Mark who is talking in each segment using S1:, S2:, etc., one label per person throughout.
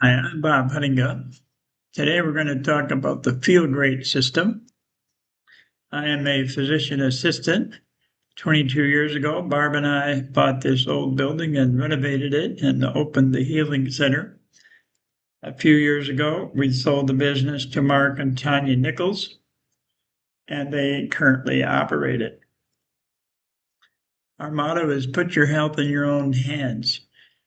S1: Hi, I'm Bob Huntinga. Today we're going to talk about the Feel Great system. I am a physician assistant. 22 years ago, Barb and I bought this old building and renovated it and opened the Healing Center. A few years ago, we sold the business to Mark and Tanya Nichols, and they currently operate it. Our motto is put your health in your own hands.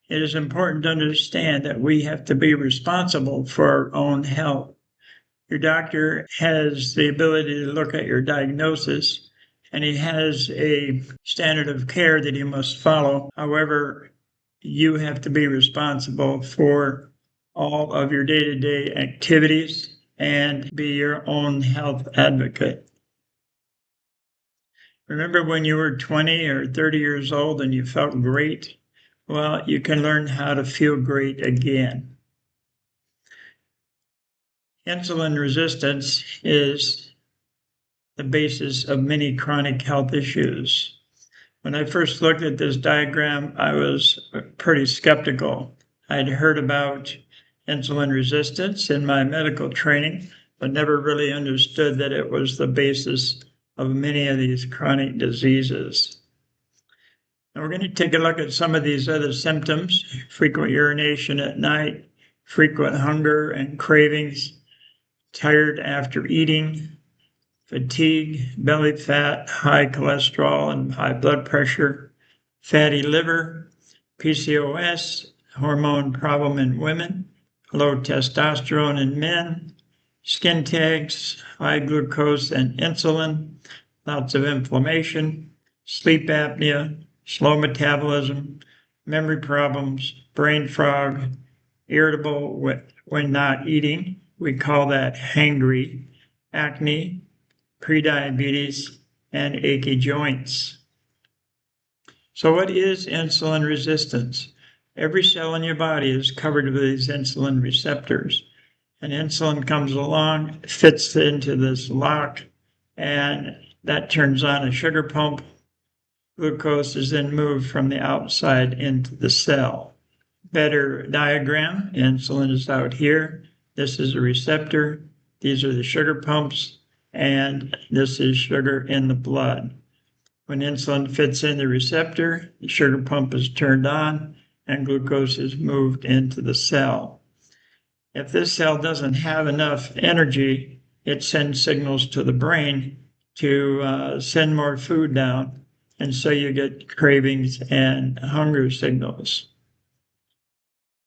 S1: It is important to understand that we have to be responsible for our own health. Your doctor has the ability to look at your diagnosis, and he has a standard of care that he must follow. However, you have to be responsible for all of your day-to-day activities and be your own health advocate. Remember when you were 20 or 30 years old and you felt great? Well, you can learn how to feel great again. Insulin resistance is the basis of many chronic health issues. When I first looked at this diagram, I was pretty skeptical. I'd heard about insulin resistance in my medical training, but never really understood that it was the basis of many of these chronic diseases. Now we're going to take a look at some of these other symptoms: frequent urination at night, frequent hunger and cravings, tired after eating, fatigue, belly fat, high cholesterol and high blood pressure, fatty liver, PCOS, hormone problem in women, low testosterone in men, skin tags, high glucose and insulin, lots of inflammation, sleep apnea, slow metabolism, memory problems, brain fog, irritable when not eating. We call that hangry, acne, prediabetes, and achy joints. So what is insulin resistance? Every cell in your body is covered with these insulin receptors. And insulin comes along, fits into this lock, and that turns on a sugar pump. Glucose is then moved from the outside into the cell. Better diagram, insulin is out here. This is a receptor. These are the sugar pumps, and this is sugar in the blood. When insulin fits in the receptor, the sugar pump is turned on and glucose is moved into the cell. If this cell doesn't have enough energy, it sends signals to the brain to send more food down, and so you get cravings and hunger signals.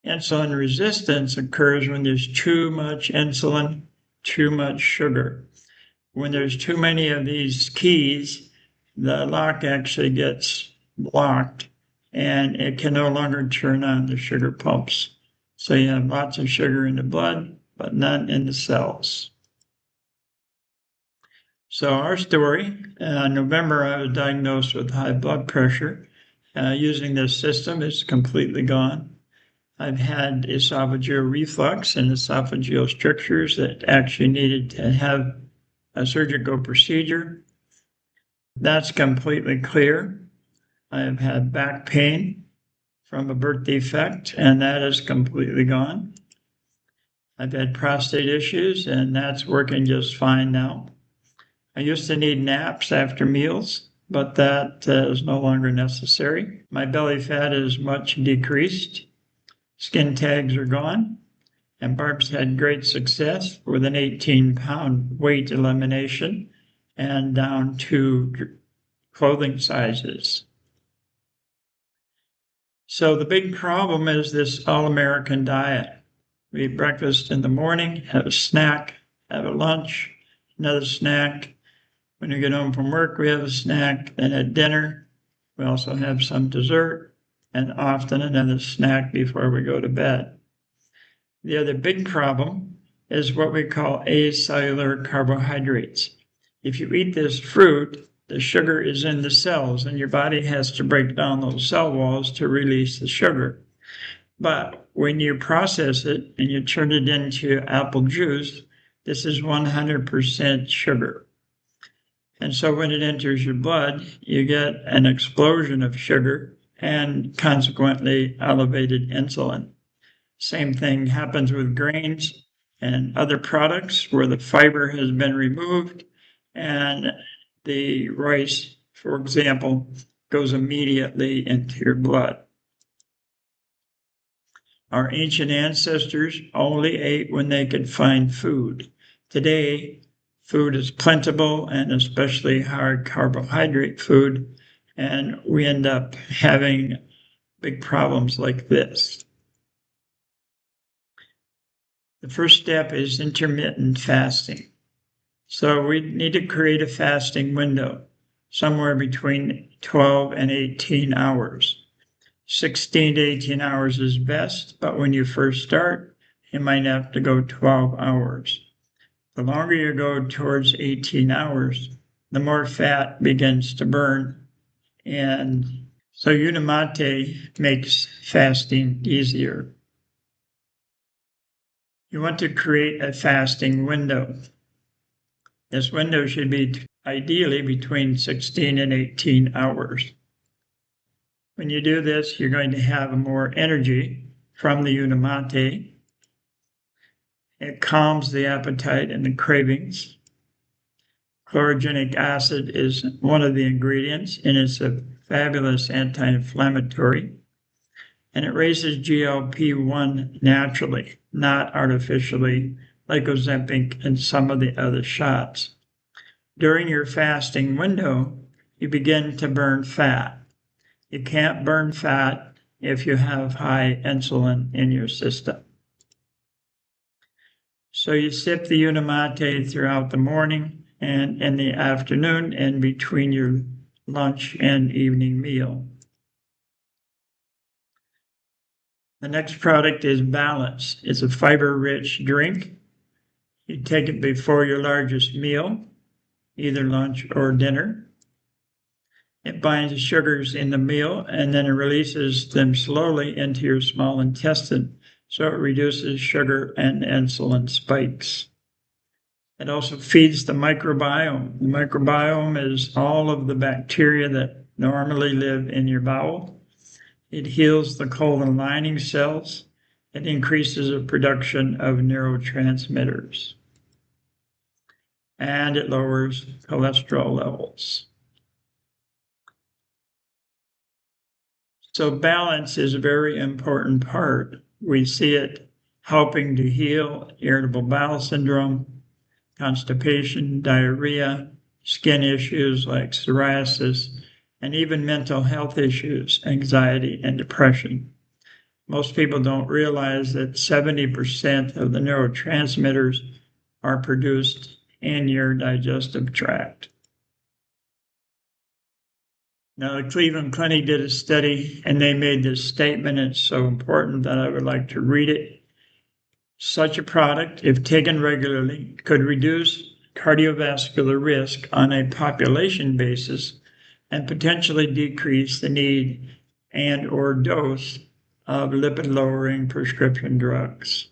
S1: Insulin resistance occurs when there's too much insulin, too much sugar. When there's too many of these keys, the lock actually gets blocked and it can no longer turn on the sugar pumps. So you have lots of sugar in the blood, but none in the cells. So our story, in November, I was diagnosed with high blood pressure. Using this system, it's completely gone. I've had esophageal reflux and esophageal strictures that actually needed to have a surgical procedure. That's completely clear. I have had back pain from a birth defect, and that is completely gone. I've had prostate issues, and that's working just fine now. I used to need naps after meals, but that is no longer necessary. My belly fat is much decreased. Skin tags are gone, and Barb's had great success with an 18-pound weight elimination and down to clothing sizes. So the big problem is this all-American diet. We eat breakfast in the morning, have a snack, have a lunch, another snack. When we get home from work, we have a snack. Then at dinner, we also have some dessert and often another snack before we go to bed. The other big problem is what we call acellular carbohydrates. If you eat this fruit, the sugar is in the cells, and your body has to break down those cell walls to release the sugar. But when you process it and you turn it into apple juice, this is 100% sugar. And so when it enters your blood, you get an explosion of sugar and consequently elevated insulin. Same thing happens with grains and other products where the fiber has been removed and the rice, for example, goes immediately into your blood. Our ancient ancestors only ate when they could find food. Today, food is plentiful and especially hard carbohydrate food, and we end up having big problems like this. The first step is intermittent fasting. So we need to create a fasting window somewhere between 12 and 18 hours. 16 to 18 hours is best, but when you first start, you might have to go 12 hours. The longer you go towards 18 hours, the more fat begins to burn. And so Unamate makes fasting easier. You want to create a fasting window. This window should be ideally between 16 and 18 hours. When you do this, you're going to have more energy from the Unamate. It calms the appetite and the cravings. Chlorogenic acid is one of the ingredients, and it's a fabulous anti-inflammatory. And it raises GLP-1 naturally, not artificially, like Ozempic and some of the other shots. During your fasting window, you begin to burn fat. You can't burn fat if you have high insulin in your system. So you sip the Unamate throughout the morning and in the afternoon and between your lunch and evening meal. The next product is Balance. It's a fiber-rich drink. You take it before your largest meal, either lunch or dinner. It binds the sugars in the meal and then it releases them slowly into your small intestine, so it reduces sugar and insulin spikes. It also feeds the microbiome. The microbiome is all of the bacteria that normally live in your bowel. It heals the colon lining cells. It increases the production of neurotransmitters. And it lowers cholesterol levels. So balance is a very important part. We see it helping to heal irritable bowel syndrome, constipation, diarrhea, skin issues like psoriasis, and even mental health issues, anxiety and depression. Most people don't realize that 70% of the neurotransmitters are produced in your digestive tract. Now, the Cleveland Clinic did a study and they made this statement. It's so important that I would like to read it. Such a product, if taken regularly, could reduce cardiovascular risk on a population basis and potentially decrease the need and or dose of lipid-lowering prescription drugs.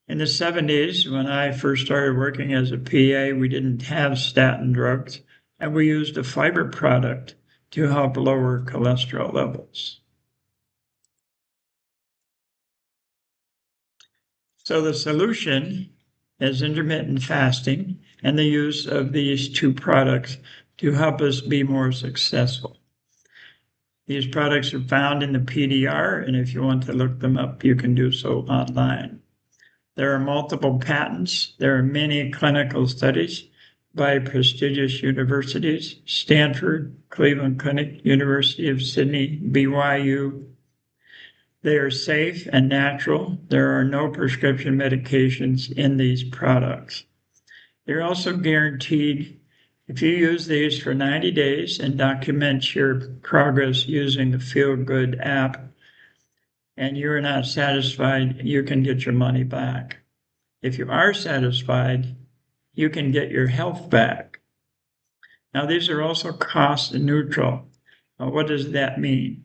S1: In the 70s, when I first started working as a PA, we didn't have statin drugs, and we used a fiber product to help lower cholesterol levels. So the solution is intermittent fasting and the use of these two products to help us be more successful. These products are found in the PDR, and if you want to look them up, you can do so online. There are multiple patents. There are many clinical studies by prestigious universities, Stanford, Cleveland Clinic, University of Sydney, BYU. They are safe and natural. There are no prescription medications in these products. They're also guaranteed. If you use these for 90 days and document your progress using the Feel Good app, and you're not satisfied, you can get your money back. If you are satisfied, you can get your health back. Now, these are also cost neutral. What does that mean?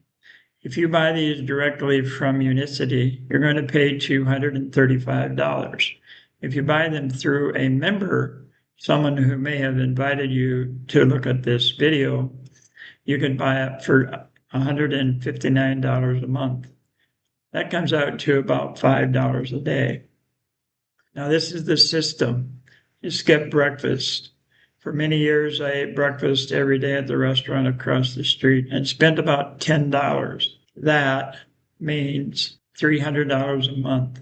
S1: If you buy these directly from Unicity, you're going to pay $235. If you buy them through a member, someone who may have invited you to look at this video, you can buy it for $159 a month. That comes out to about $5 a day. Now, this is the system. You skip breakfast. For many years, I ate breakfast every day at the restaurant across the street and spent about $10. That means $300 a month.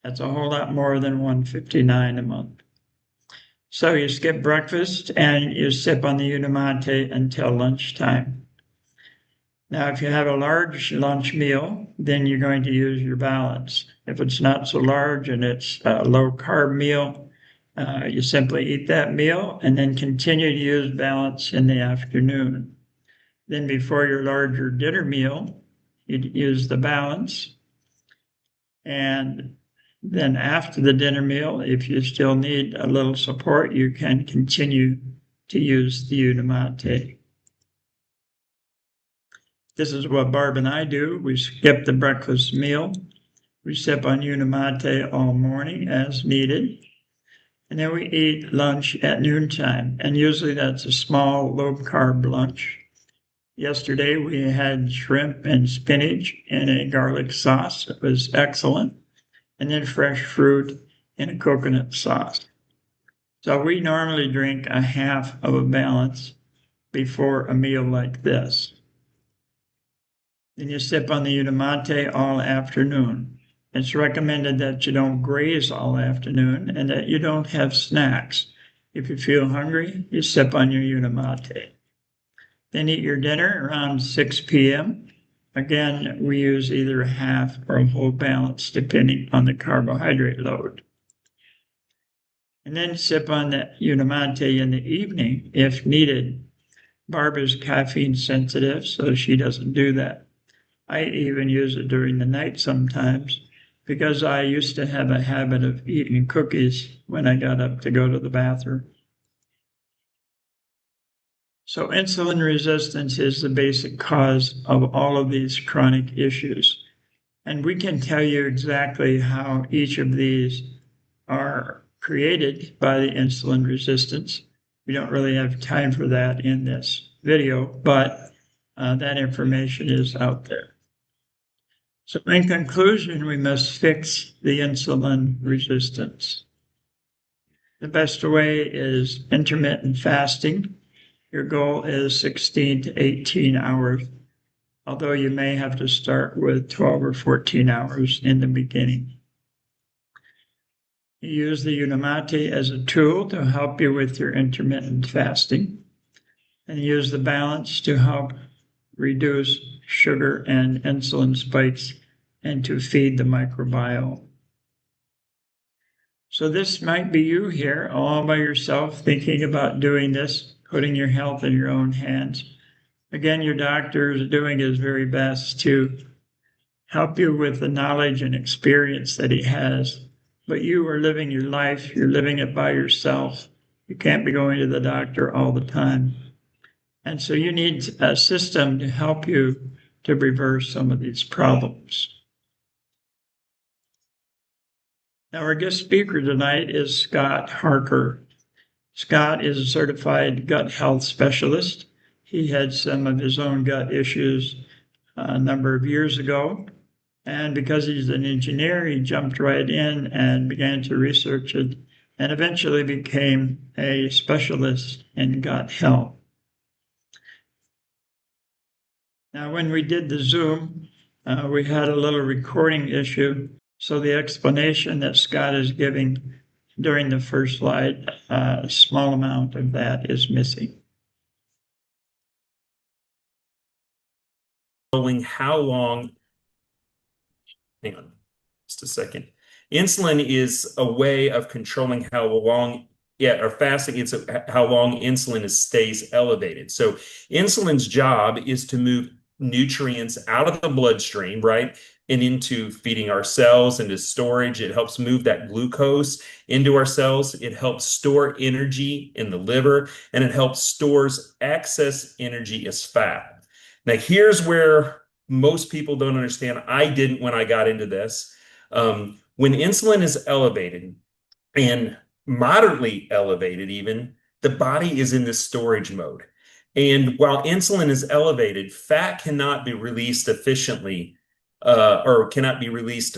S1: That's a whole lot more than $159 a month. So you skip breakfast and you sip on the Unimante until lunchtime. Now, if you have a large lunch meal, then you're going to use your balance. If it's not so large and it's a low carb meal, you simply eat that meal and then continue to use balance in the afternoon. Then before your larger dinner meal, you'd use the balance. And then after the dinner meal, if you still need a little support, you can continue to use the Unimante. This is what Barb and I do. We skip the breakfast meal. We sip on Unimante all morning as needed. And then we eat lunch at noontime. And usually that's a small, low-carb lunch. Yesterday we had shrimp and spinach in a garlic sauce. It was excellent. And then fresh fruit in a coconut sauce. So we normally drink a half of a balance before a meal like this. Then you sip on the Unimante all afternoon. It's recommended that you don't graze all afternoon and that you don't have snacks. If you feel hungry, you sip on your Unimante. Then eat your dinner around 6 p.m. Again, we use either a half or a whole balance depending on the carbohydrate load. And then sip on the Unimante in the evening if needed. Barb is caffeine sensitive, so she doesn't do that. I even use it during the night sometimes because I used to have a habit of eating cookies when I got up to go to the bathroom. So insulin resistance is the basic cause of all of these chronic issues. And we can tell you exactly how each of these are created by the insulin resistance. We don't really have time for that in this video, but that information is out there. So in conclusion, we must fix the insulin resistance. The best way is intermittent fasting. Your goal is 16 to 18 hours, although you may have to start with 12 or 14 hours in the beginning. You use the Unimante as a tool to help you with your intermittent fasting, and use the balance to help reduce sugar and insulin spikes and to feed the microbiome. So this might be you here all by yourself thinking about doing this, putting your health in your own hands. Again, your doctor is doing his very best to help you with the knowledge and experience that he has. But you are living your life, you're living it by yourself. You can't be going to the doctor all the time. And so you need a system to help you to reverse some of these problems. Now, our guest speaker tonight is Scot Harker. Scott is a certified gut health specialist. He had some of his own gut issues a number of years ago. And because he's an engineer, he jumped right in and began to research it and eventually became a specialist in gut health. Now, when we did the Zoom, we had a little recording issue. So the explanation that Scott is giving during the first slide, a small amount of that is missing.
S2: How long, hang on just a second. Insulin is a way of controlling how long, or fasting, it's how long insulin stays elevated. So insulin's job is to move nutrients out of the bloodstream, right, and into feeding our cells, into storage. It helps move that glucose into our cells. It helps store energy in the liver, and it helps stores excess energy as fat. Now, here's where most people don't understand. I didn't when I got into this. When insulin is elevated, and moderately elevated even, the body is in this storage mode. And while insulin is elevated, fat cannot be released efficiently or cannot be released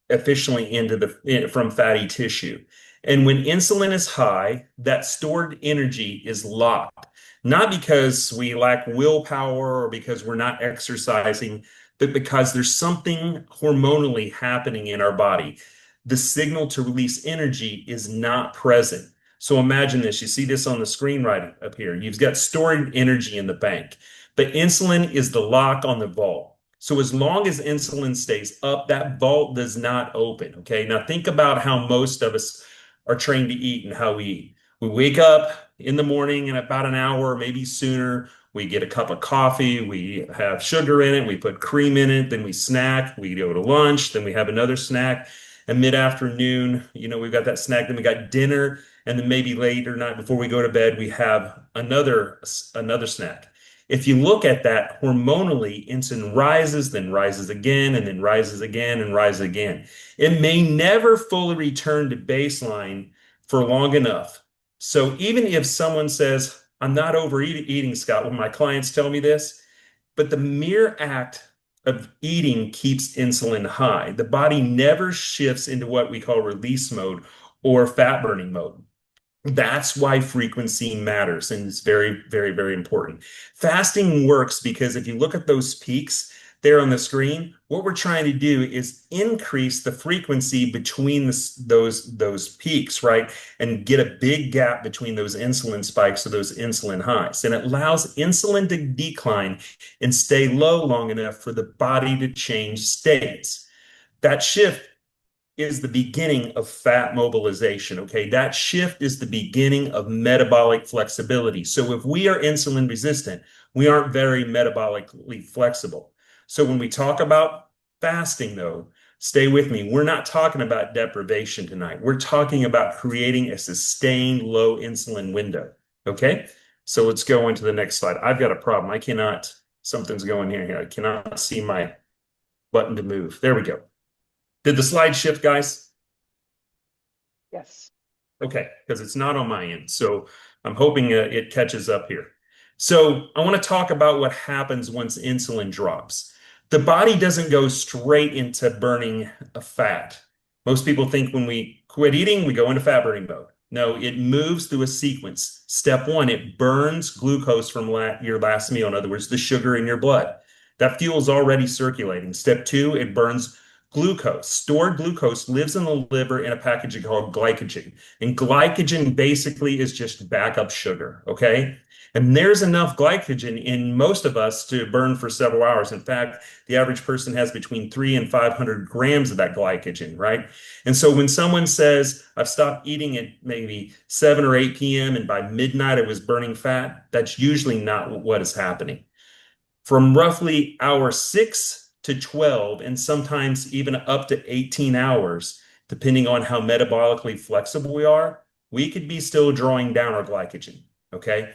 S2: efficiently from fatty tissue. And when insulin is high, that stored energy is locked, not because we lack willpower or because we're not exercising, but because there's something hormonally happening in our body. The signal to release energy is not present. So imagine this. You see this on the screen right up here. You've got stored energy in the bank, but insulin is the lock on the vault. So as long as insulin stays up, that vault does not open. Okay. Now think about how most of us are trained to eat and how we eat. We wake up in the morning and about an hour, maybe sooner, we get a cup of coffee, we have sugar in it, we put cream in it, then we snack, we go to lunch, then we have another snack. And mid-afternoon, we've got that snack, then we got dinner, and then maybe later night before we go to bed, we have another snack. If you look at that hormonally, insulin rises, then rises again, and then rises again, and rises again. It may never fully return to baseline for long enough. So even if someone says, I'm not overeating, Scott, when my clients tell me this, but the mere act of eating keeps insulin high. The body never shifts into what we call release mode or fat burning mode. That's why frequency matters, and it's very, very, very important. Fasting works because if you look at those peaks there on the screen, what we're trying to do is increase the frequency between those peaks, right? And get a big gap between those insulin spikes or those insulin highs. And it allows insulin to decline and stay low long enough for the body to change states. That shift is the beginning of fat mobilization. Okay. That shift is the beginning of metabolic flexibility. So if we are insulin resistant, we aren't very metabolically flexible. So when we talk about fasting, though, stay with me. We're not talking about deprivation tonight. We're talking about creating a sustained low insulin window. Okay. So let's go into the next slide. I've got a problem. Something's going here. I cannot see my button to move. There we go. Did the slide shift, guys?
S3: Yes.
S2: Okay, because it's not on my end. So I'm hoping it catches up here. So I want to talk about what happens once insulin drops. The body doesn't go straight into burning a fat. Most people think when we quit eating, we go into fat burning mode. No, it moves through a sequence. Step one, it burns glucose from your last meal. In other words, the sugar in your blood. That fuel is already circulating. Step two, it burns glucose. Stored glucose lives in the liver in a package called glycogen. And glycogen basically is just backup sugar, okay? And there's enough glycogen in most of us to burn for several hours. In fact, the average person has between 300 and 500 grams of that glycogen, right? And so when someone says, I've stopped eating at maybe 7 or 8 p.m. and by midnight I was burning fat, that's usually not what is happening. From roughly hour 6 to 12, and sometimes even up to 18 hours, depending on how metabolically flexible we are, we could be still drawing down our glycogen. Okay.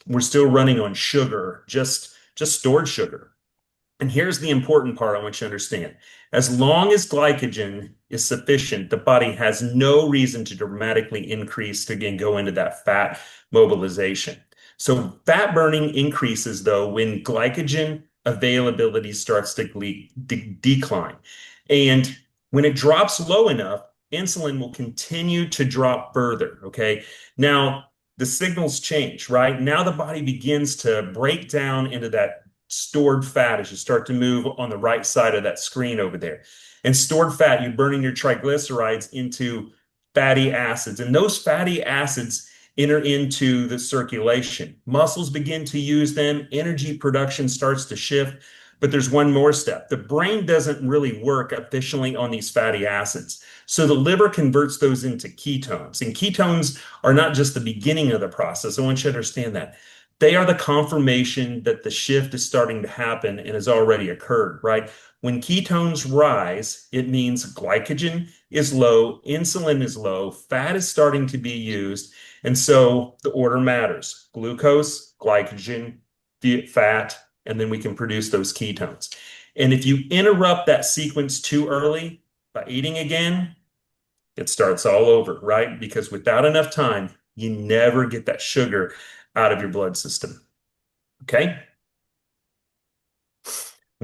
S2: We're still running on sugar, just stored sugar. And here's the important part I want you to understand. As long as glycogen is sufficient, the body has no reason to dramatically increase to again go into that fat mobilization. So fat burning increases though when glycogen availability starts to decline. And when it drops low enough, insulin will continue to drop further. Okay. Now the signals change, right? Now the body begins to break down into that stored fat as you start to move on the right side of that screen over there. And stored fat, you're burning your triglycerides into fatty acids. And those fatty acids enter into the circulation. Muscles begin to use them. Energy production starts to shift. But there's one more step. The brain doesn't really work efficiently on these fatty acids. So the liver converts those into ketones. And ketones are not just the beginning of the process. I want you to understand that. They are the confirmation that the shift is starting to happen and has already occurred, right? When ketones rise, it means glycogen is low, insulin is low, fat is starting to be used. And so the order matters. Glucose, glycogen, fat, and then we can produce those ketones. And if you interrupt that sequence too early by eating again, it starts all over, right? Because without enough time, you never get that sugar out of your blood system. Okay?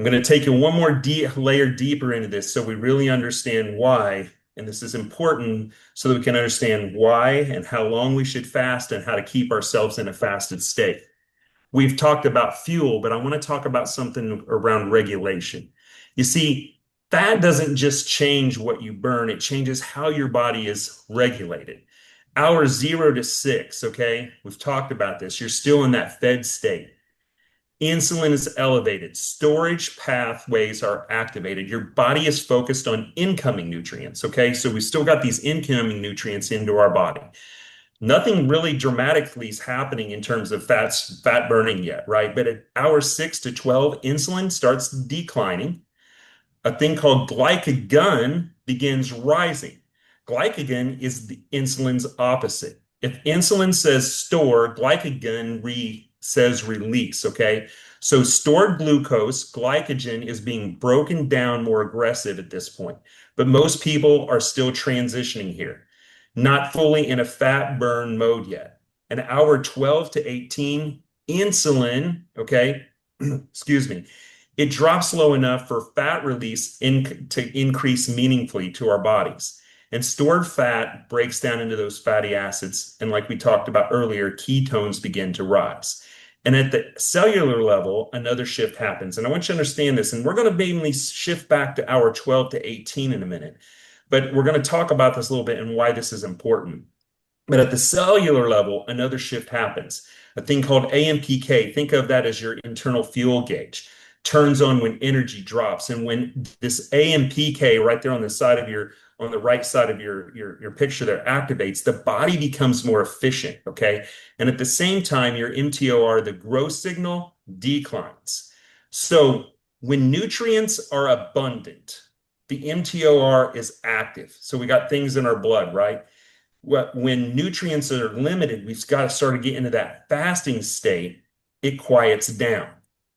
S2: I'm going to take you one more layer deeper into this so we really understand why. And this is important so that we can understand why and how long we should fast and how to keep ourselves in a fasted state. We've talked about fuel, but I want to talk about something around regulation. You see, fat doesn't just change what you burn, it changes how your body is regulated. Hours 0 to 6, okay? We've talked about this. You're still in that fed state. Insulin is elevated. Storage pathways are activated. Your body is focused on incoming nutrients, okay? So we still got these incoming nutrients into our body. Nothing really dramatically is happening in terms of fat burning yet, right? But at hours 6 to 12, insulin starts declining. A thing called glycagon begins rising. Glycagon is the insulin's opposite. If insulin says store, glycagon says release, okay? So stored glucose, glycogen, is being broken down more aggressive at this point. But most people are still transitioning here, not fully in a fat burn mode yet. An hour 12 to 18, insulin, okay, excuse me, it drops low enough for fat release to increase meaningfully to our bodies. And stored fat breaks down into those fatty acids. And like we talked about earlier, ketones begin to rise. And at the cellular level, another shift happens. And I want you to understand this. And we're going to mainly shift back to hour 12 to 18 in a minute. But we're going to talk about this a little bit and why this is important. But at the cellular level, another shift happens. A thing called AMPK, think of that as your internal fuel gauge, turns on when energy drops. And when this AMPK right there on the side of on the right side of your picture there activates, the body becomes more efficient, okay? And at the same time, your mTOR, the growth signal, declines. So when nutrients are abundant, the mTOR is active. So we got things in our blood, right? When nutrients are limited, we've got to start to get into that fasting state. It quiets down.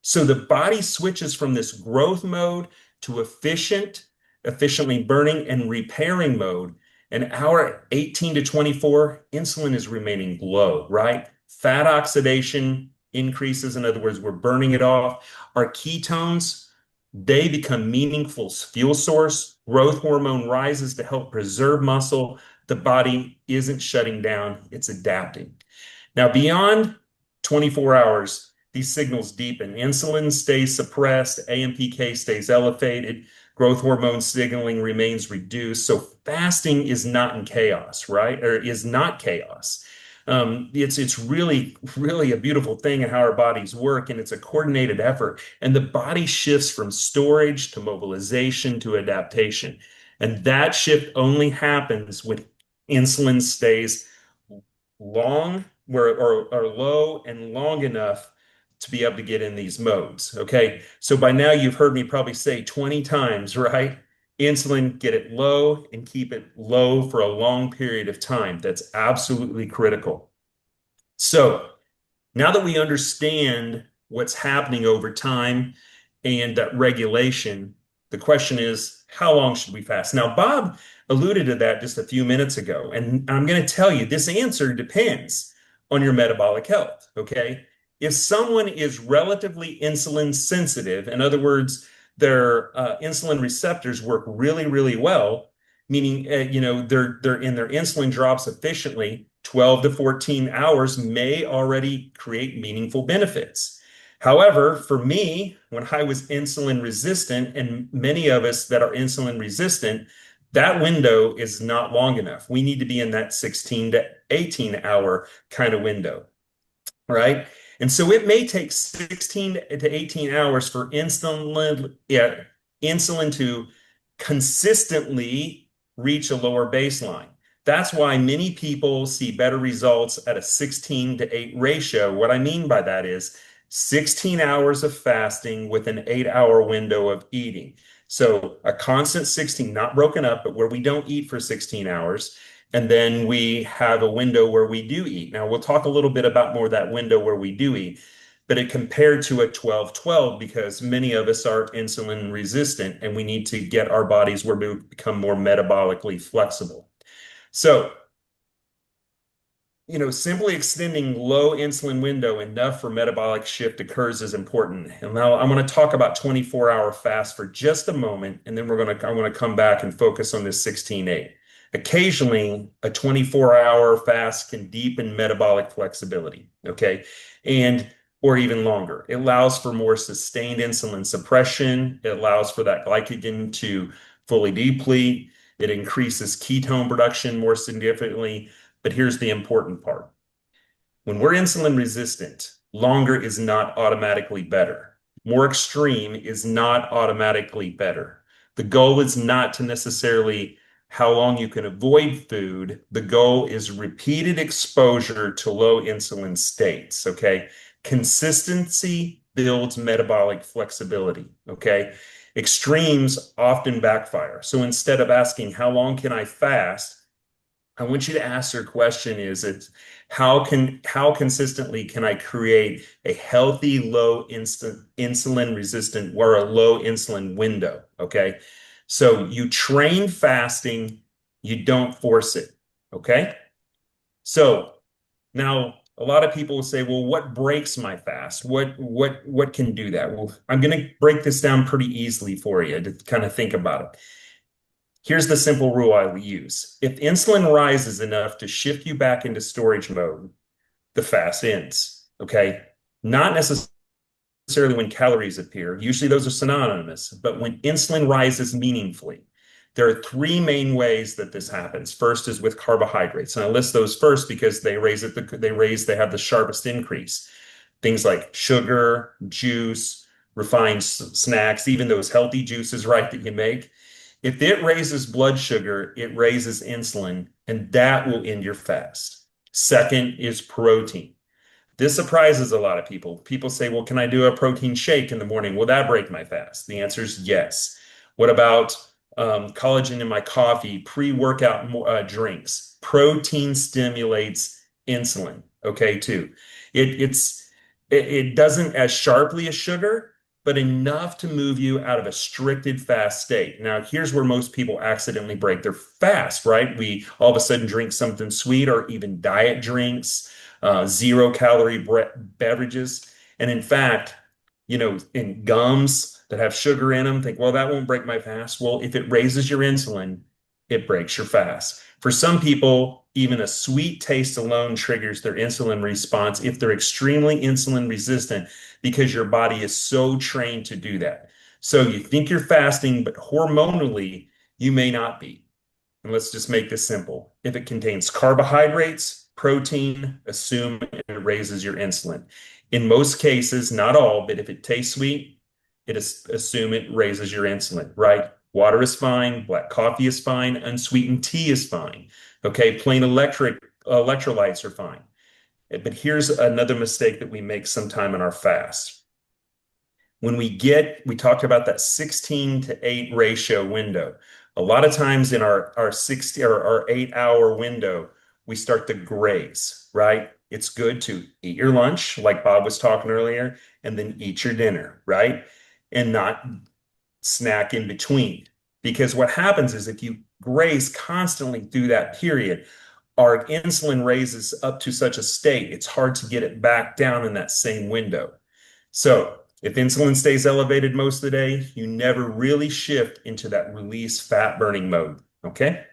S2: So the body switches from this growth mode to efficiently burning and repairing mode. And hour 18 to 24, insulin is remaining low, right? Fat oxidation increases. In other words, we're burning it off. Our ketones, they become meaningful fuel source. Growth hormone rises to help preserve muscle. The body isn't shutting down, it's adapting. Now, beyond 24 hours, these signals deepen. Insulin stays suppressed, AMPK stays elevated, growth hormone signaling remains reduced. So fasting is not in chaos, right? Or is not chaos. It's really, really a beautiful thing in how our bodies work, and it's a coordinated effort. And the body shifts from storage to mobilization to adaptation. And that shift only happens when insulin stays long or low and long enough to be able to get in these modes. Okay. So by now you've heard me probably say 20 times, right? Insulin, get it low and keep it low for a long period of time. That's absolutely critical. So now that we understand what's happening over time and that regulation, the question is, how long should we fast? Now, Bob alluded to that just a few minutes ago, and I'm going to tell you this answer depends on your metabolic health, okay? If someone is relatively insulin sensitive, in other words, their insulin receptors work really, really well, meaning they're in their insulin drops efficiently, 12 to 14 hours may already create meaningful benefits. However, for me, when I was insulin resistant, and many of us that are insulin resistant, that window is not long enough. We need to be in that 16 to 18 hour kind of window, right? And so it may take 16 to 18 hours for insulin to consistently reach a lower baseline. That's why many people see better results at a 16 to 8 ratio. What I mean by that is 16 hours of fasting with an 8-hour window of eating. So a constant 16, not broken up, but where we don't eat for 16 hours. And then we have a window where we do eat. Now, we'll talk a little bit about more of that window where we do eat, but it compared to a 12-12 because many of us are insulin resistant and we need to get our bodies where we become more metabolically flexible. So simply extending low insulin window enough for metabolic shift occurs is important. And now I'm going to talk about 24-hour fast for just a moment, and then I want to come back and focus on this 16-8. Occasionally, a 24-hour fast can deepen metabolic flexibility, okay? Or even longer. It allows for more sustained insulin suppression. It allows for that glycogen to fully deplete. It increases ketone production more significantly. But here's the important part. When we're insulin resistant, longer is not automatically better. More extreme is not automatically better. The goal is not to necessarily how long you can avoid food. The goal is repeated exposure to low insulin states, okay? Consistency builds metabolic flexibility, okay? Extremes often backfire. So instead of asking, how long can I fast? I want you to ask your question how consistently can I create a healthy low insulin resistant or a low insulin window? Okay. So you train fasting, you don't force it. Okay. So now a lot of people will say, well, what breaks my fast? What can do that? Well, I'm going to break this down pretty easily for you to kind of think about it. Here's the simple rule I use. If insulin rises enough to shift you back into storage mode, the fast ends, okay? Not necessarily when calories appear. Usually those are synonymous, but when insulin rises meaningfully. There are three main ways that this happens. First is with carbohydrates. And I list those first because they have the sharpest increase. Things like sugar, juice, refined snacks, even those healthy juices, right, that you make. If it raises blood sugar, it raises insulin, and that will end your fast. Second is protein. This surprises a lot of people. People say, well, can I do a protein shake in the morning? Will that break my fast? The answer is yes. What about collagen in my coffee, pre-workout drinks? Protein stimulates insulin, okay, too. It doesn't as sharply as sugar, but enough to move you out of a restricted fast state. Now, here's where most people accidentally break their fast, right? We all of a sudden drink something sweet or even diet drinks, 0-calorie beverages. And in fact, in gums that have sugar in them, think, well, that won't break my fast. Well, if it raises your insulin, it breaks your fast. For some people, even a sweet taste alone triggers their insulin response if they're extremely insulin resistant because your body is so trained to do that. So you think you're fasting, but hormonally, you may not be. And let's just make this simple. If it contains carbohydrates, protein, assume it raises your insulin. In most cases, not all, but if it tastes sweet, assume it raises your insulin, right? Water is fine, black coffee is fine, unsweetened tea is fine. Okay, plain electrolytes are fine. But here's another mistake that we make sometime in our fast. When we talked about that 16-8 ratio window. A lot of times in our 8-hour window, we start to graze, right? It's good to eat your lunch, like Bob was talking earlier, and then eat your dinner, right? And not snack in between. Because what happens is if you graze constantly through that period, our insulin raises up to such a state, it's hard to get it back down in that same window. So if insulin stays elevated most of the day, you never really shift into that release fat burning mode, okay?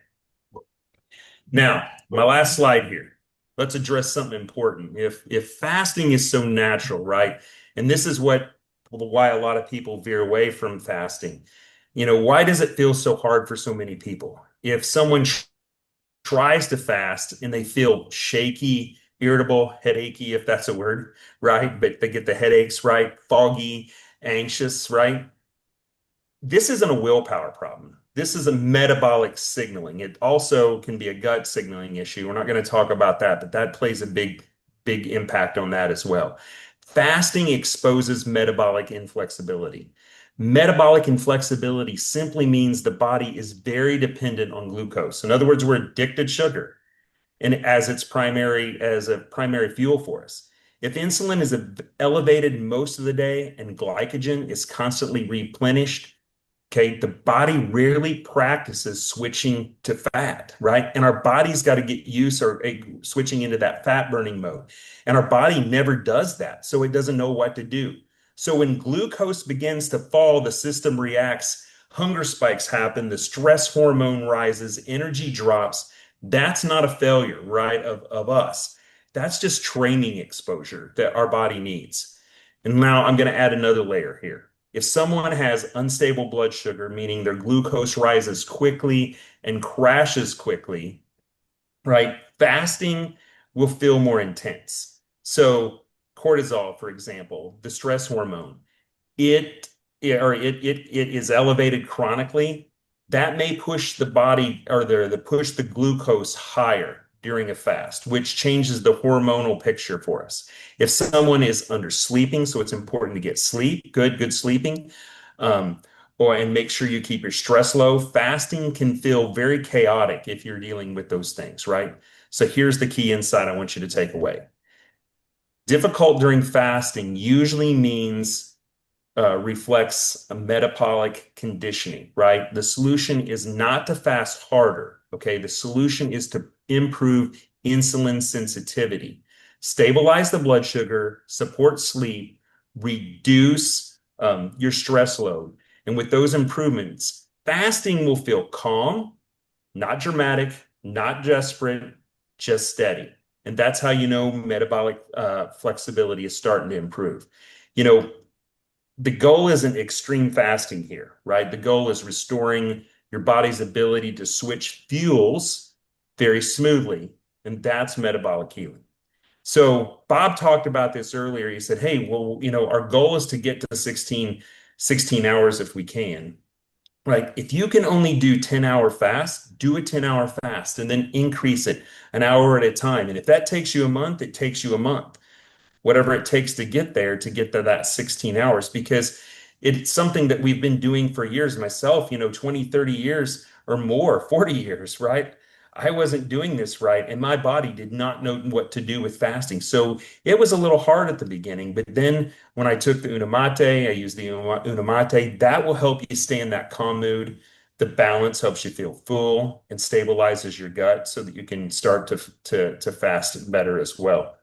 S2: Now, my last slide here. Let's address something important. If fasting is so natural, right? And this is why a lot of people veer away from fasting. Why does it feel so hard for so many people? If someone tries to fast and they feel shaky, irritable, headachy, if that's a word, right? But they get the headaches, right? Foggy, anxious, right? This isn't a willpower problem. This is a metabolic signaling. It also can be a gut signaling issue. We're not going to talk about that, but that plays a big impact on that as well. Fasting exposes metabolic inflexibility. Metabolic inflexibility simply means the body is very dependent on glucose. In other words, we're addicted to sugar and as a primary fuel for us. If insulin is elevated most of the day and glycogen is constantly replenished, Okay, the body rarely practices switching to fat, right? And our body's got to get used or switching into that fat burning mode. And our body never does that. So it doesn't know what to do. So when glucose begins to fall, the system reacts, hunger spikes happen, the stress hormone rises, energy drops. That's not a failure, right, of us. That's just training exposure that our body needs. And now I'm going to add another layer here. If someone has unstable blood sugar, meaning their glucose rises quickly and crashes quickly, right? Fasting will feel more intense. So cortisol, for example, the stress hormone, it is elevated chronically. That may push the body or push the glucose higher during a fast, which changes the hormonal picture for us. If someone is undersleeping, so it's important to get sleep, good sleeping, um, and make sure you keep your stress low. Fasting can feel very chaotic if you're dealing with those things, right? So here's the key insight I want you to take away. Difficult during fasting usually means reflects a metabolic conditioning, right? The solution is not to fast harder, okay? The solution is to improve insulin sensitivity, stabilize the blood sugar, support sleep, reduce your stress load. And with those improvements, fasting will feel calm, not dramatic, not desperate, just steady. And that's how you know metabolic flexibility is starting to improve. You know, the goal isn't extreme fasting here, right? The goal is restoring your body's ability to switch fuels very smoothly, and that's metabolic healing. So Bob talked about this earlier. He said, hey, well, our goal is to get to 16 hours if we can. Right. If you can only do 10-hour fast, do a 10-hour fast and then increase it an hour at a time. And if that takes you a month, it takes you a month, whatever it takes to get there, to get to that 16 hours, because it's something that we've been doing for years myself, 20, 30 years or more, 40 years, right? I wasn't doing this right, and my body did not know what to do with fasting. So it was a little hard at the beginning, but then when I took the Unamate, I used the Unamate, that will help you stay in that calm mood. The balance helps you feel full and stabilizes your gut so that you can start to fast better as well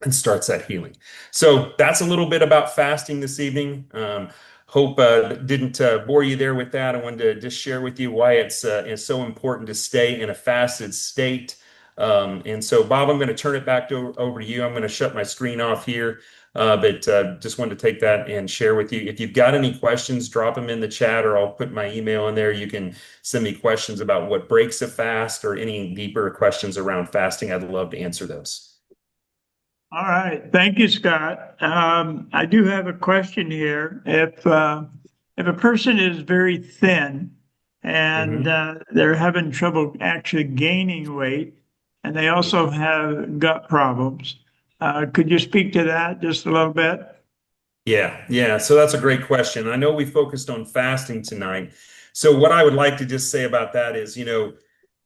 S2: and starts that healing. So that's a little bit about fasting this evening. Hope didn't bore you there with that. I wanted to just share with you why it's so important to stay in a fasted state. And so, Bob, I'm going to turn it back over to you. I'm going to shut my screen off here, but just wanted to take that and share with you. If you've got any questions, drop them in the chat, or I'll put my email in there. You can send me questions about what breaks a fast or any deeper questions around fasting. I'd love to answer those.
S1: All right. Thank you, Scott. I do have a question here. If a person is very thin and they're having trouble actually gaining weight, and they also have gut problems, could you speak to that just a little bit?
S2: Yeah. So that's a great question. I know we focused on fasting tonight. So what I would like to just say about that is,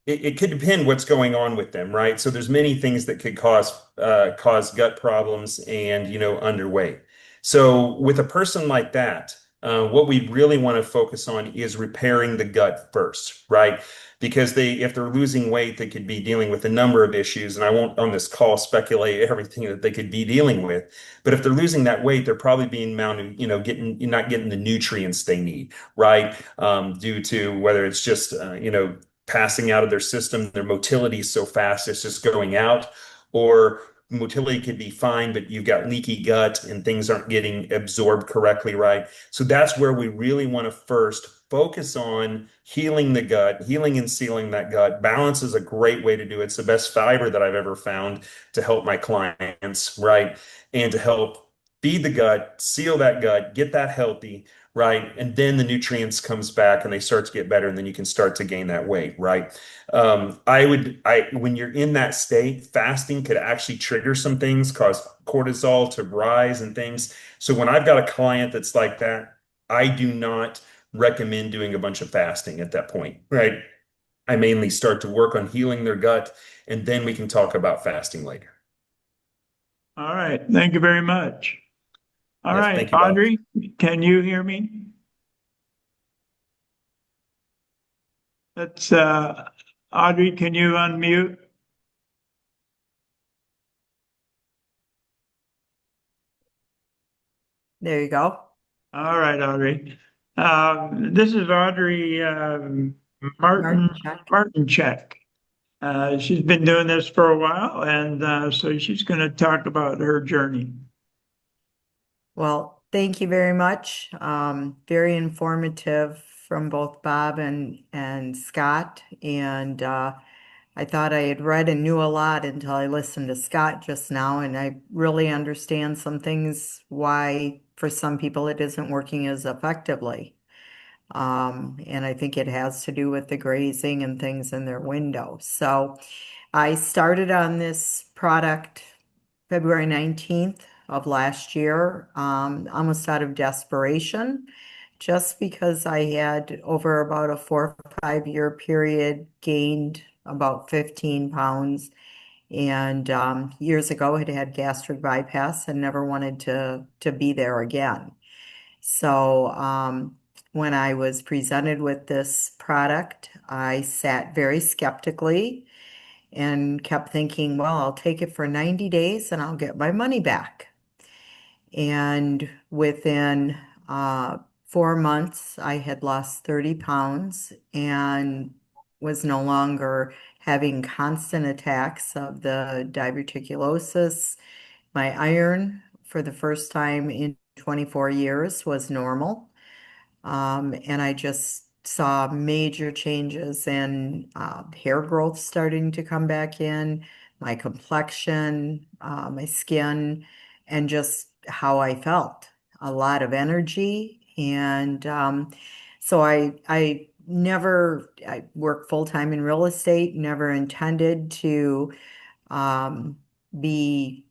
S2: it could depend what's going on with them, right? So there's many things that could cause gut problems and underweight. So with a person like that, what we really want to focus on is repairing the gut first, right? Because if they're losing weight, they could be dealing with a number of issues, and I won't on this call speculate everything that they could be dealing with. But if they're losing that weight, they're probably being mounted, not getting the nutrients they need, right? Due to whether it's just passing out of their system, their motility is so fast, it's just going out, or motility could be fine, but you've got leaky gut and things aren't getting absorbed correctly, right? So that's where we really want to first focus on healing the gut, healing and sealing that gut. Balance is a great way to do it. It's the best fiber that I've ever found to help my clients, right? And to help feed the gut, seal that gut, get that healthy, right? And then the nutrients comes back and they start to get better, and then you can start to gain that weight, right? When you're in that state, fasting could actually trigger some things, cause cortisol to rise and things. So when I've got a client that's like that, I do not recommend doing a bunch of fasting at that point, right? I mainly start to work on healing their gut, and then we can talk about fasting later.
S1: All right. Thank you very much. All
S2: Yes,
S1: right,
S2: thank you, Bob.
S1: Audrey, can you hear me? That's Audrey, can you unmute?
S4: There you go.
S1: All right, Audrey. This is Audrey
S4: Martin
S1: Martin
S4: check.
S1: Martincheck. She's been doing this for a while, and so she's going to talk about her journey.
S4: Well, thank you very much. Very informative from both Bob and Scott. And I thought I had read and knew a lot until I listened to Scott just now, and I really understand some things why for some people it isn't working as effectively. And I think it has to do with the grazing and things in their window. So I started on this product February 19th of last year, almost out of desperation, just because I had over about a 4 or 5 year period gained about 15 pounds. And years ago had had gastric bypass and never wanted to be there again. So when I was presented with this product, I sat very skeptically and kept thinking, well, I'll take it for 90 days and I'll get my money back. And within 4 months, I had lost 30 pounds and was no longer having constant attacks of the diverticulosis. My iron, for the first time in 24 years, was normal. And I just saw major changes in hair growth starting to come back in, my complexion, my skin, and just how I felt. A lot of energy. And so I work full time in real estate, never intended to um, be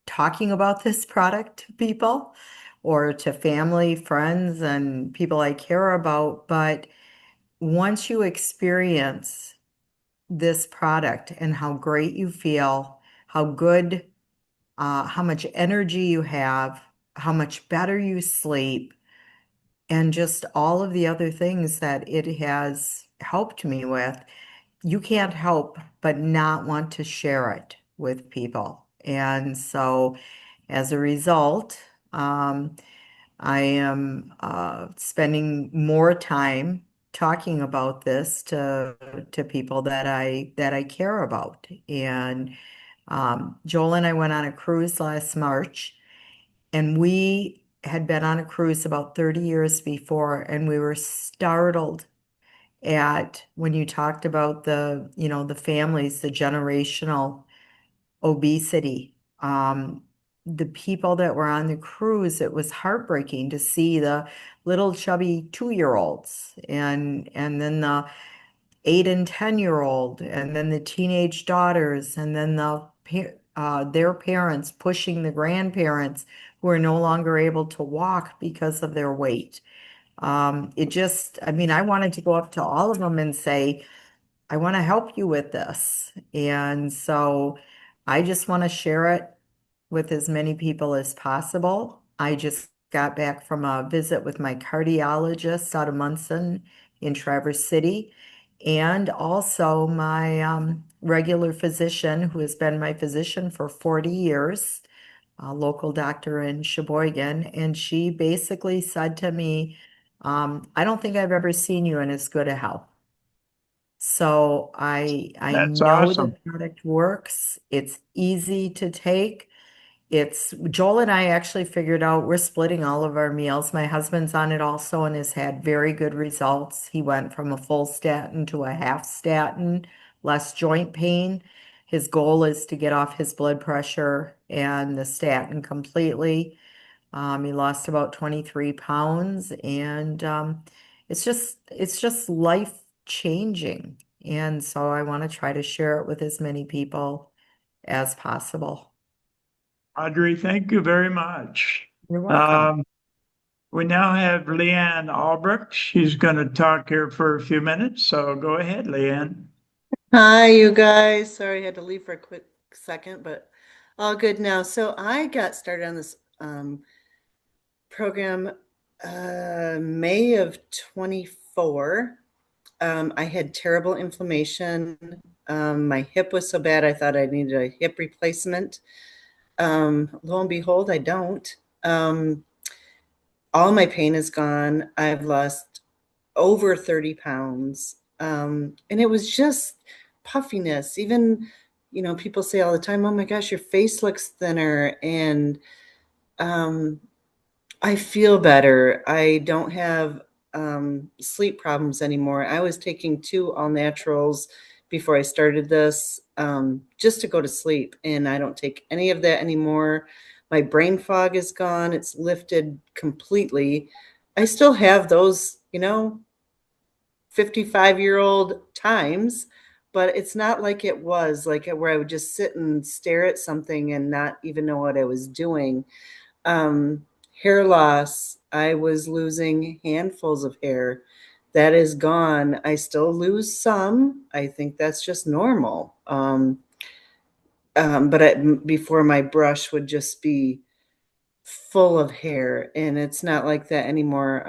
S4: talking about this product to people or to family, friends, and people I care about. But once you experience this product and how great you feel, how good, how much energy you have, how much better you sleep, and just all of the other things that it has helped me with, you can't help but not want to share it with people. And so as a result, I am spending more time talking about this to people that I care about. And Joel and I went on a cruise last March, and we had been on a cruise about 30 years before, and we were startled at when you talked about the families, the generational obesity. The people that were on the cruise, it was heartbreaking to see the little chubby 2-year-olds and then the 8 and 10-year-old, and then the teenage daughters, and then their parents pushing the grandparents who are no longer able to walk because of their weight. I mean, I wanted to go up to all of them and say, I want to help you with this. And so I just want to share it with as many people as possible. I just got back from a visit with my cardiologist out of Munson in Traverse City, and also my regular physician, who has been my physician for 40 years, a local doctor in Sheboygan. And she basically said to me, I don't think I've ever seen you in as good a health. So I
S1: That's
S4: know the
S1: awesome.
S4: product works. It's easy to take. It's Joel and I actually figured out we're splitting all of our meals. My husband's on it also and has had very good results. He went from a full statin to a half statin, less joint pain. His goal is to get off his blood pressure and the statin completely. He lost about 23 pounds, and it's just life changing. And so I want to try to share it with as many people as possible.
S1: Audrey, thank you very much.
S4: You're welcome.
S1: Um, we now have Leanne Albrecht. She's going to talk here for a few minutes. So go ahead, Leanne.
S5: Hi, you guys. Sorry I had to leave for a quick second, but all good now. So I got started on this program May of 24. I had terrible inflammation. My hip was so bad, I thought I needed a hip replacement. Lo and behold, I don't. All my pain is gone. I've lost over 30 pounds. And it was just puffiness. Even, people say all the time, oh my gosh, your face looks thinner. And I feel better. I don't have sleep problems anymore. I was taking 2 all naturals before I started this just to go to sleep. And I don't take any of that anymore. My brain fog is gone. It's lifted completely. I still have those, 55-year-old times, but it's not like it was, like where I would just sit and stare at something and not even know what I was doing. Um, Hair loss, I was losing handfuls of hair. That is gone. I still lose some. I think that's just normal. But before, my brush would just be full of hair, and it's not like that anymore.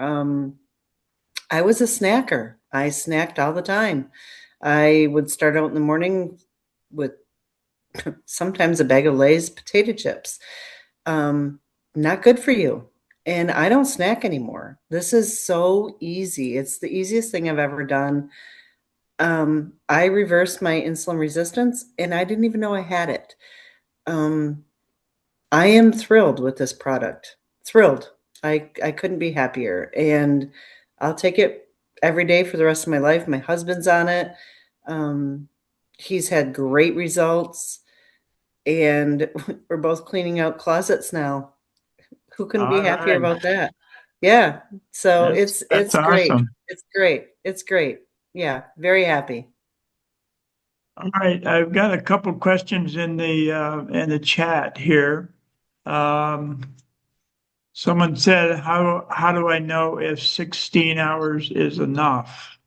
S5: I was a snacker. I snacked all the time. I would start out in the morning with sometimes a bag of Lay's potato chips. Not good for you. And I don't snack anymore. This is so easy. It's the easiest thing I've ever done. I reversed my insulin resistance and I didn't even know I had it. I am thrilled with this product. Thrilled. I couldn't be happier. And I'll take it every day for the rest of my life. My husband's on it. He's had great results. And we're both cleaning out closets now. Who couldn't be
S1: All
S5: happier
S1: right.
S5: about that? Yeah. So
S1: That's
S5: it's great.
S1: awesome.
S5: It's great. It's great. Yeah, very happy.
S1: All right, I've got a couple questions in the chat here. Someone said, how do I know if 16 hours is enough?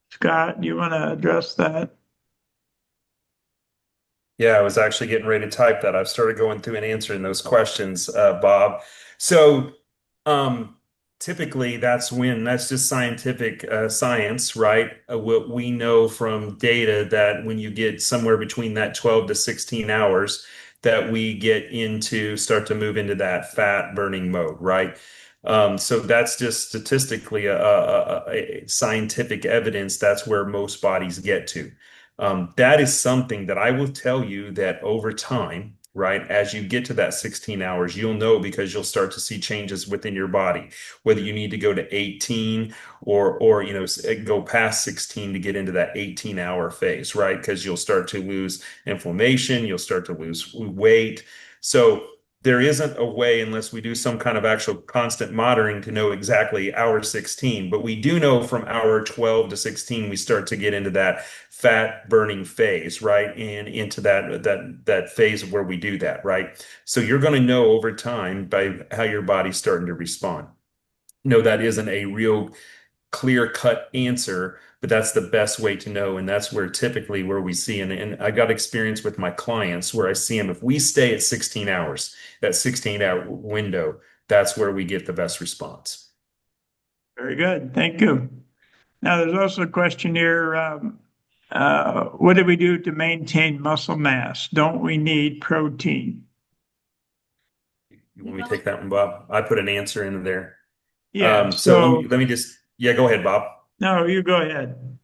S1: Scott, you want to address that?
S2: Yeah, I was actually getting ready to type that. I've started going through and answering those questions, Bob. So, typically that's just scientific science, right? What we know from data that when you get somewhere between that 12 to 16 hours, that we start to move into that fat burning mode, right? So that's just statistically a scientific evidence. That's where most bodies get to. That is something that I will tell you that over time, right, as you get to that 16 hours, you'll know because you'll start to see changes within your body, whether you need to go to 18 or go past 16 to get into that 18-hour phase, right? Because you'll start to lose inflammation, you'll start to lose weight. So there isn't a way, unless we do some kind of actual constant monitoring, to know exactly hour 16. But we do know from hour 12 to 16, we start to get into that fat burning phase, right? And into that phase where we do that, right? So you're going to know over time by how your body's starting to respond. No, that isn't a real clear-cut answer, but that's the best way to know. And that's where typically where we see, and I got experience with my clients where I see them, if we stay at 16 hours, that 16-hour window, that's where we get the best response.
S1: Very good. Thank you. Now, there's also a question here. What do we do to maintain muscle mass? Don't we need protein?
S2: You want me to take that one, Bob? I put an answer in there.
S1: Yeah,
S2: So
S1: so
S2: let me just, yeah, go ahead, Bob.
S1: no, you go ahead.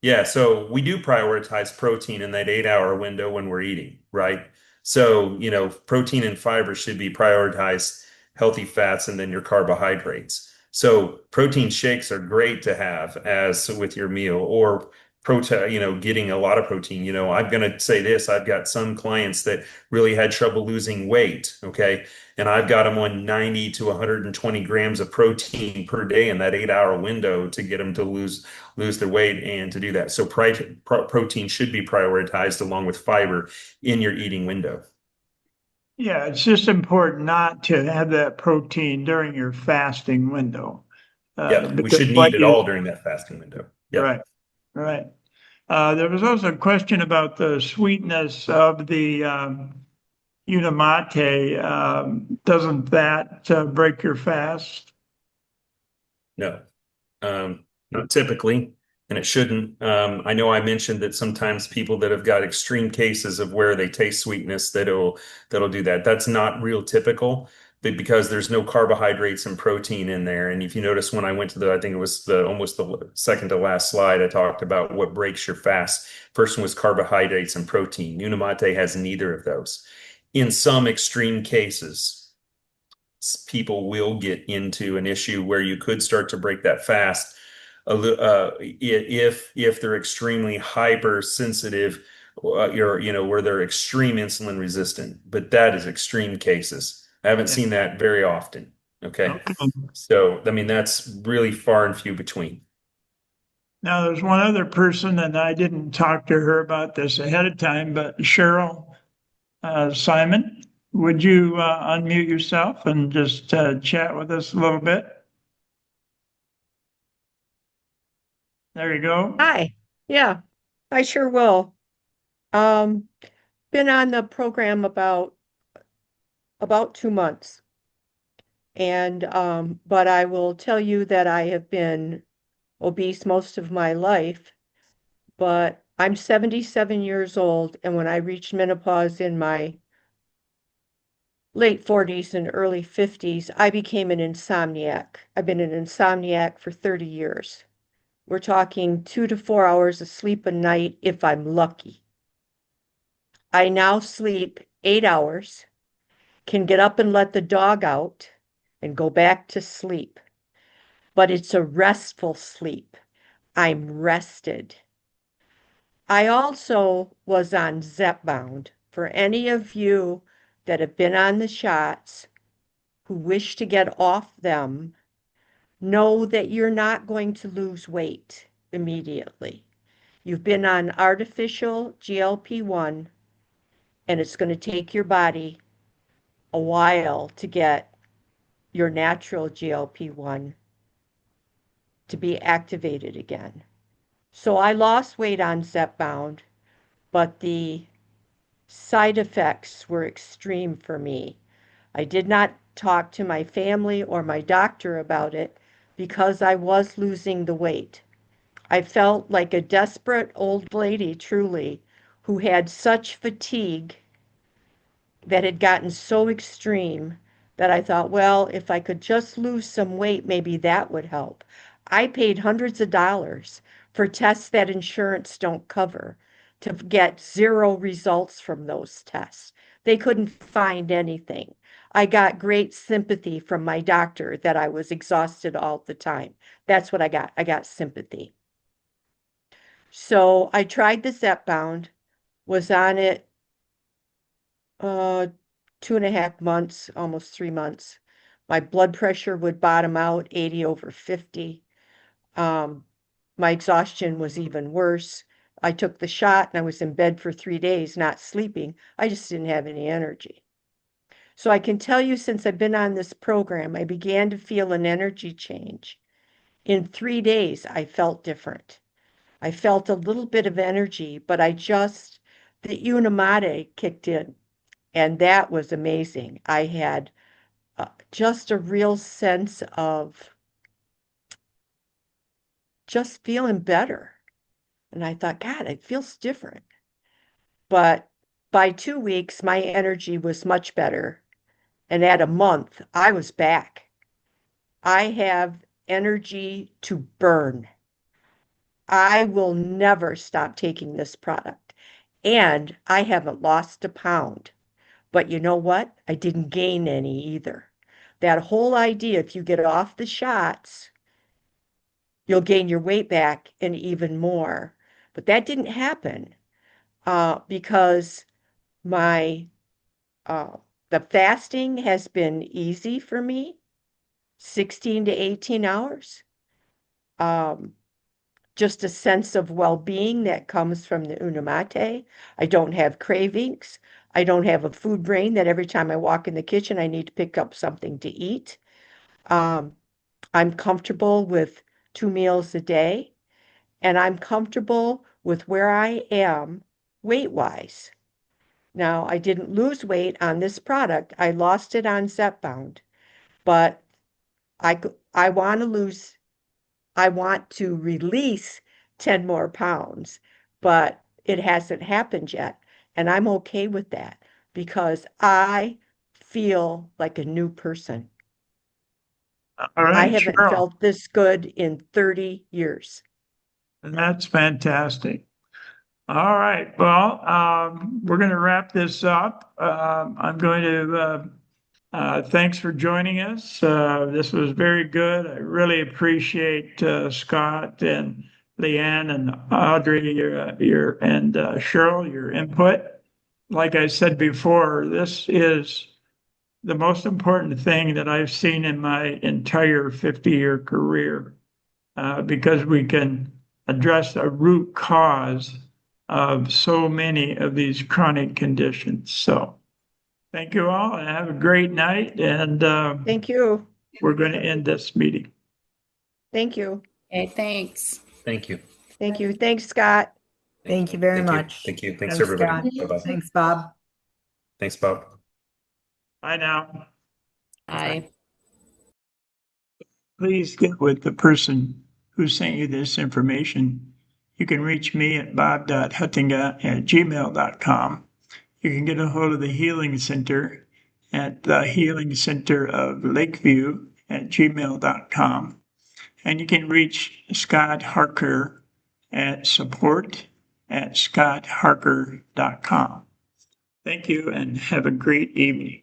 S2: Yeah, so we do prioritize protein in that 8-hour window when we're eating, right? So, protein and fiber should be prioritized, healthy fats, and then your carbohydrates. So protein shakes are great to have as with your meal, or protein, getting a lot of protein. I'm going to say this, I've got some clients that really had trouble losing weight, okay? And I've got them on 90 to 120 grams of protein per day in that 8-hour window to get them to lose their weight and to do that. So protein should be prioritized along with fiber in your eating window.
S1: Yeah, it's just important not to have that protein during your fasting window.
S2: Yeah, we
S1: Because
S2: shouldn't
S1: like
S2: eat at
S1: you,
S2: all during that fasting window. Yeah.
S1: right, right. There was also a question about the sweetness of the Unimate. Doesn't that break your fast?
S2: No, not typically. and it shouldn't. I know I mentioned that sometimes people that have got extreme cases of where they taste sweetness that'll do that. That's not real typical because there's no carbohydrates and protein in there. And if you notice when I went to I think it was almost the second to last slide, I talked about what breaks your fast. First one was carbohydrates and protein. Unamate has neither of those. In some extreme cases, people will get into an issue where you could start to break that fast if they're extremely hypersensitive, where they're extreme insulin resistant. But that is extreme cases. I haven't seen that very often. Okay.
S1: Okay.
S2: So, I mean, that's really far and few between.
S1: Now, there's one other person, and I didn't talk to her about this ahead of time, but Cheryl Simon, would you unmute yourself and just chat with us a little bit? There you go.
S6: Hi. Yeah, I sure will. Um, been on the program about 2 months. And but I will tell you that I have been obese most of my life, but I'm 77 years old, and when I reached menopause in my late 40s and early 50s, I became an insomniac. I've been an insomniac for 30 years. We're talking 2 to 4 hours of sleep a night if I'm lucky. I now sleep 8 hours, can get up and let the dog out and go back to sleep. But it's a restful sleep. I'm rested. I also was on Zepbound. For any of you that have been on the shots who wish to get off them, know that you're not going to lose weight immediately. You've been on artificial GLP-1, and it's going to take your body a while to get your natural GLP-1 to be activated again. So I lost weight on Zepbound, but the side effects were extreme for me. I did not talk to my family or my doctor about it because I was losing the weight. I felt like a desperate old lady, truly, who had such fatigue that had gotten so extreme that I thought, well, if I could just lose some weight, maybe that would help. I paid hundreds of dollars for tests that insurance don't cover to get zero results from those tests. They couldn't find anything. I got great sympathy from my doctor that I was exhausted all the time. That's what I got. I got sympathy. So I tried the Zepbound, was on it 2.5 months, almost 3 months. My blood pressure would bottom out 80 over 50. My exhaustion was even worse. I took the shot and I was in bed for 3 days, not sleeping. I just didn't have any energy. So I can tell you, since I've been on this program, I began to feel an energy change. In 3 days, I felt different. I felt a little bit of energy, but the Unamate kicked in. And that was amazing. I had just a real sense of just feeling better. And I thought, God, it feels different. But by 2 weeks, my energy was much better. And at a month, I was back. I have energy to burn. I will never stop taking this product. And I haven't lost a pound. But you know what? I didn't gain any either. That whole idea, if you get off the shots, you'll gain your weight back and even more. But that didn't happen because my the fasting has been easy for me, 16 to 18 hours. Just a sense of well-being that comes from the Unamate. I don't have cravings. I don't have a food brain that every time I walk in the kitchen, I need to pick up something to eat. I'm comfortable with 2 meals a day, and I'm comfortable with where I am weight-wise. Now, I didn't lose weight on this product. I lost it on Zepbound, but I want to release 10 more pounds, but it hasn't happened yet. And I'm okay with that because I feel like a new person.
S1: All
S6: I
S1: right,
S6: haven't
S1: Cheryl,
S6: felt this good in 30 years.
S1: that's fantastic. All right, well, we're going to wrap this up. I'm going to thanks for joining us. This was very good. I really appreciate Scott and Leanne and Audrey, your and Cheryl, your input. Like I said before, this is the most important thing that I've seen in my entire 50-year career, because we can address a root cause of so many of these chronic conditions. So thank you all and have a great night. And
S6: Thank you.
S1: we're going to end this meeting.
S6: Thank you.
S7: Okay, thanks.
S2: Thank you.
S6: Thank you. Thanks, Scott.
S4: Thank you very
S2: Thank you.
S4: much.
S2: Thank you. Thanks,
S4: Thanks,
S2: everybody.
S4: Scott.
S2: Bye-bye.
S4: Thanks, Bob.
S2: Thanks, Bob.
S1: Bye now.
S7: Bye.
S1: Please get with the person who sent you this information. You can reach me at bob.huttinga@gmail.com. You can get a hold of the Healing Center at the Healing Center of Lakeview at gmail.com. And you can reach Scot Harker at support@scotharker.com. Thank you and have a great evening.